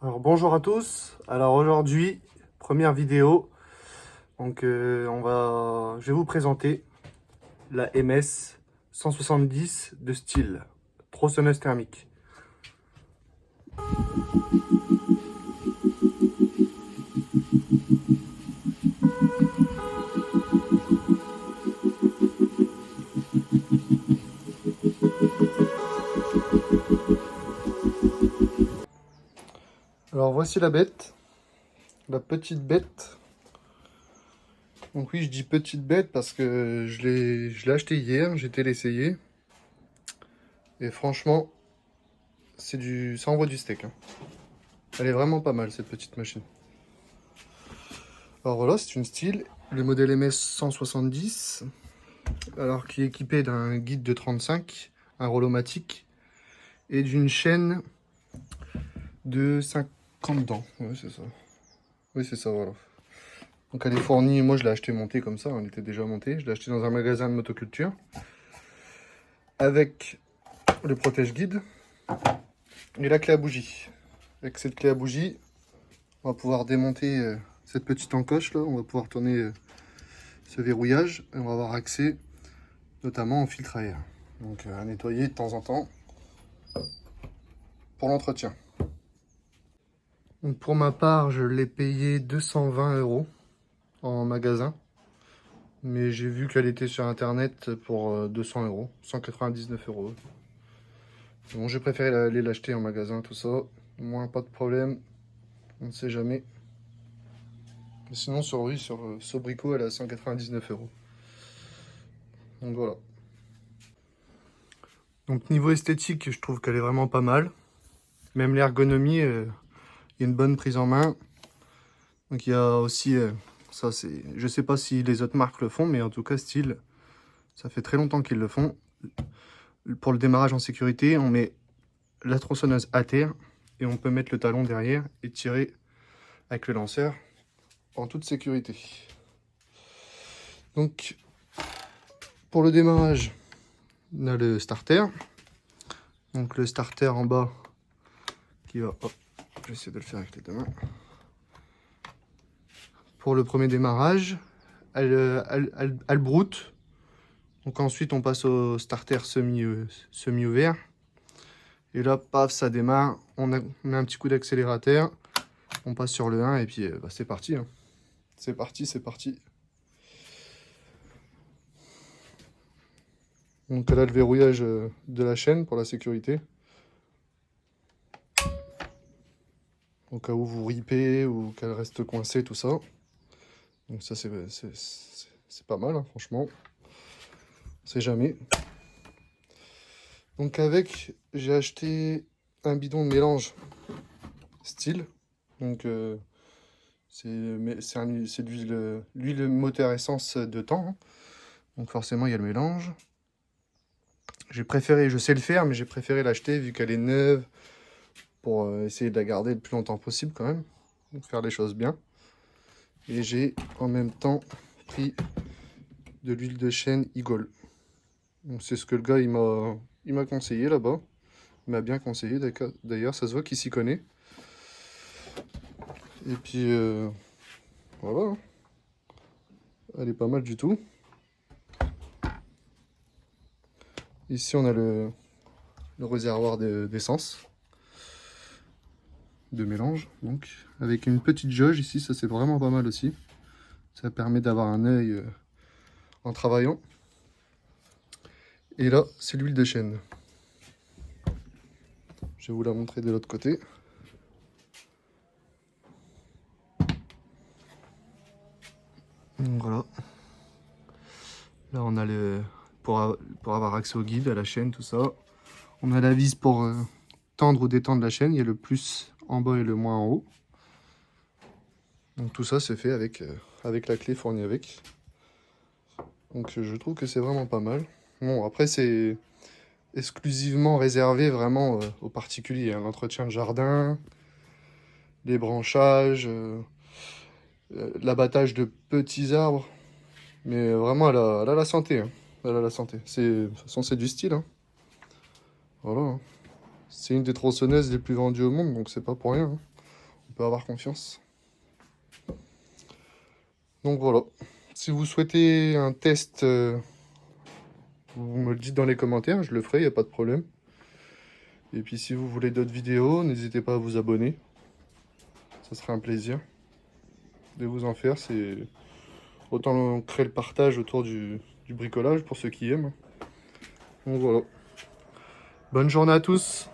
Alors bonjour à tous. Alors aujourd'hui, première vidéo. Donc je vais vous présenter la MS 170 de style tronçonneuse thermique. Alors voici la bête, la petite bête. Donc oui, je dis petite bête parce que je l'ai acheté hier, j'ai été l'essayer. Et franchement, ça envoie du steak, hein. Elle est vraiment pas mal cette petite machine. Alors voilà, c'est une style, le modèle MS 170, alors qui est équipé d'un guide de 35, un rolomatique et d'une chaîne de 50 dents. Ouais, c'est ça. Oui, c'est ça, voilà. Donc elle est fournie, moi je l'ai acheté montée comme ça, elle était déjà montée. Je l'ai acheté dans un magasin de motoculture. Avec le protège-guide et la clé à bougie. Avec cette clé à bougie, on va pouvoir démonter cette petite encoche là. On va pouvoir tourner ce verrouillage et on va avoir accès notamment au filtre à air. Donc à nettoyer de temps en temps pour l'entretien. Donc pour ma part, je l'ai payé 220 € en magasin. Mais j'ai vu qu'elle était sur internet pour 200 €, 199 €. Bon, j'ai préféré aller l'acheter en magasin, tout ça. Moins pas de problème, on ne sait jamais. Mais sinon, sur Sobrico, elle est à 199 €. Donc voilà. Donc niveau esthétique, je trouve qu'elle est vraiment pas mal. Même l'ergonomie, il y a une bonne prise en main. Donc il y a aussi, ça c'est, je sais pas si les autres marques le font, mais en tout cas style, ça fait très longtemps qu'ils le font. Pour le démarrage en sécurité, on met la tronçonneuse à terre et on peut mettre le talon derrière et tirer avec le lanceur en toute sécurité. Donc pour le démarrage, on a le starter. Donc le starter en bas qui va, hop, je vais essayer de le faire avec les deux mains. Pour le premier démarrage, elle broute. Donc ensuite on passe au starter semi-ouvert. Et là, paf, ça démarre. On met un petit coup d'accélérateur. On passe sur le 1 et puis bah, c'est parti, hein. C'est parti, c'est parti. Donc là, le verrouillage de la chaîne pour la sécurité. Au cas où vous ripez ou qu'elle reste coincée, tout ça. Donc ça, c'est pas mal, hein, franchement. On sait jamais. Donc avec, j'ai acheté un bidon de mélange style. Donc c'est l'huile moteur essence de temps, hein. Donc forcément, il y a le mélange. J'ai préféré, je sais le faire, mais j'ai préféré l'acheter vu qu'elle est neuve pour essayer de la garder le plus longtemps possible quand même. Donc faire les choses bien. Et j'ai en même temps pris de l'huile de chêne Eagle. Donc c'est ce que le gars il m'a conseillé là-bas. Il m'a bien conseillé d'ailleurs, ça se voit qu'il s'y connaît. Et puis voilà, elle est pas mal du tout. Ici on a le réservoir d'essence, de mélange, donc avec une petite jauge ici, ça c'est vraiment pas mal aussi. Ça permet d'avoir un œil en travaillant. Et là, c'est l'huile de chêne. Je vais vous la montrer de l'autre côté. Donc voilà. Là, on a pour avoir accès au guide, à la chaîne, tout ça. On a la vis pour tendre ou détendre la chaîne. Il y a le plus en bas et le moins en haut. Donc tout ça, c'est fait avec la clé fournie avec. Donc je trouve que c'est vraiment pas mal. Bon, après, c'est exclusivement réservé vraiment aux particuliers, hein. L'entretien de jardin, les branchages, l'abattage de petits arbres. Mais vraiment, elle a la santé, hein. Elle a la santé. De toute façon, c'est du style, hein. Voilà, hein. C'est une des tronçonneuses les plus vendues au monde, donc c'est pas pour rien, hein. peux avoir confiance. Donc voilà. Si vous souhaitez un test, vous me le dites dans les commentaires, je le ferai, il n'y a pas de problème. Et puis si vous voulez d'autres vidéos, n'hésitez pas à vous abonner. Ça serait un plaisir de vous en faire. C'est autant créer le partage autour du bricolage pour ceux qui aiment. Donc voilà. Bonne journée à tous!